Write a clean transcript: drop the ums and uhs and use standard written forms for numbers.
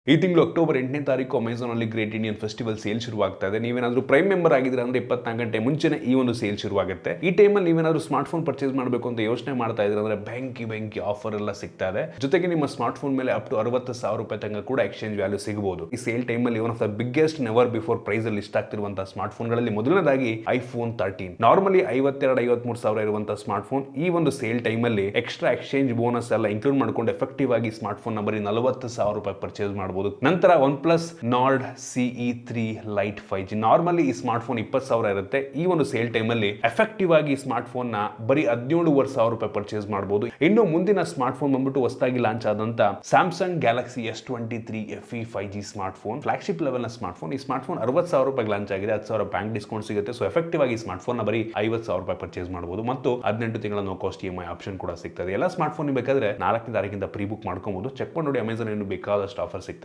ಈ ತಿಂಗಳು ಅಕ್ಟೋಬರ್ 8ನೇ ತಾರೀಕು ಅಮೆಝಾನ್ ಅಲ್ಲಿ ಗ್ರೇಟ್ ಇಂಡಿಯನ್ ಫೆಸ್ಟಿವಲ್ ಸೇಲ್ ಶುರುವಾಗ್ತಾ ಇದೆ. ನೀವೇನಾದ್ರೂ ಪ್ರೈಮ್ ಮೆಂಬರ್ ಆಗಿದ್ರೆ ಅಂದ್ರೆ 24 ಗಂಟೆ ಮುಂಚೆನೆ ಈ ಒಂದು ಸೇಲ್ ಶುರುವಾಗುತ್ತೆ. ಈ ಟೈಮಲ್ಲಿ ನೀವೇನಾದ್ರೂ ಸ್ಮಾರ್ಟ್ ಫೋನ್ ಪರ್ಚೇಸ್ ಮಾಡಬೇಕು ಅಂತ ಯೋಚನೆ ಮಾಡ್ತಾ ಇದ್ರೆ ಅಂದ್ರೆ ಬೆಂಕಿ ಆಫರ್ ಎಲ್ಲ ಸಿಗ್ತಾ ಇದೆ. ಜೊತೆಗೆ ನಿಮ್ಮ ಸ್ಮಾರ್ಟ್ ಫೋನ್ ಮೇಲೆ ಅಪ್ ಟು 60,000 ರೂಪಾಯಿ ತನಕ ಕೂಡ ಎಕ್ಸ್ಚೇಂಜ್ ವ್ಯಾಲ್ಯೂ ಸಿಗಬಹುದು. ಈ ಸೇಲ್ ಟೈಮಲ್ಲಿ one of the biggest never before price ಅಲ್ಲಿ ಲಿಸ್ಟ್ ಆಗ್ತಿರುವಂತಹ ಸ್ಮಾರ್ಟ್ ಫೋನ್ಗಳಲ್ಲಿ ಮೊದಲನೇದಾಗಿ ಐಫೋನ್ 13. ನಾರ್ಮಲಿ 52-53 ಸಾವಿರ ಇರುವಂತಹ ಸ್ಮಾರ್ಟ್ ಫೋನ್ ಈ ಒಂದು ಸೇಲ್ ಟೈಮಲ್ಲಿ ಎಕ್ಸ್ಟ್ರಾ ಎಕ್ಸ್ಚೇಂಜ್ ಬೋನಸ್ ಎಲ್ಲ ಇನ್ಕ್ಲೂಡ್ ಮಾಡ್ಕೊಂಡು ಎಫೆಕ್ಟಿವ್ ಆಗಿ ಸ್ಮಾರ್ಟ್ ಫೋನ್ ಬರೀ 40,000 ರೂಪಾಯಿ ಪರ್ಚೇಸ್ ಮಾಡಬಹುದು. ನಂತರ OnePlus Nord CE3 Lite 5G. Normally ಈ ಸ್ಮಾರ್ಟ್ ಫೋನ್ 20,000 ಇರುತ್ತೆ. ಈ ಒಂದು ಸೇಲ್ ಟೈಮಲ್ಲಿ ಎಫೆಕ್ಟಿವ್ ಆಗಿ ಸ್ಮಾರ್ಟ್ ಫೋನ್ ನ ಬರೀ 17,500 ರೂಪಾಯಿ ಪರ್ಚೇಸ್ ಮಾಡಬಹುದು. ಇನ್ನು ಮುಂದಿನ ಸ್ಮಾರ್ಟ್ ಫೋನ್ ಬಂದ್ಬಿಟ್ಟು ಹೊಸದಾಗಿ ಲಾಂಚ್ ಆದಂತ Samsung Galaxy S23 FE 5G smart phone, flagship level ನ ಸ್ಮಾರ್ಟ್ ಫೋನ್. ಈ ಸ್ಮಾರ್ಟ್ ಫೋನ್ 60,000 ರೂಪಾಯಿ ಲಾಂಚ್ ಆಗಿದೆ. 10,000 ಬ್ಯಾಂಕ್ ಡಿಸ್ಕೌಂಟ್ ಸಿಗುತ್ತೆ. ಸೊ ಎಫೆಕ್ಟಿವ್ ಆಗಿ ಸ್ಮಾರ್ಟ್ ಫೋನ್ ನ ಬರೀ 50,000 ರೂಪಾಯಿ ಪರ್ಚೇಸ್ ಮಾಡಬಹುದು ಮತ್ತು 18 ತಿಂಗಳ ನೋ ಕಾಸ್ಟ್ EMI ಆಪ್ಷನ್ ಕೂಡ ಸಿಗ್ತದೆ. ಎಲ್ಲ ಸ್ಮಾರ್ಟ್ ಫೋನ್ ಬೇಕಾದ್ರೆ 4ನೇ ತಾರೀಕಿಂದ ಪ್ರೀ ಬುಕ್ ಮಾಡ್ಕೋಬಹುದು. ಚೆಕ್ ಮಾಡಿ ನೋಡಿ, ಅಮೆಝಾನ್ ಇನ್ನು ಬೇಕಾದಷ್ಟು ಆಫರ್ ಸಿಗ್ತದೆ.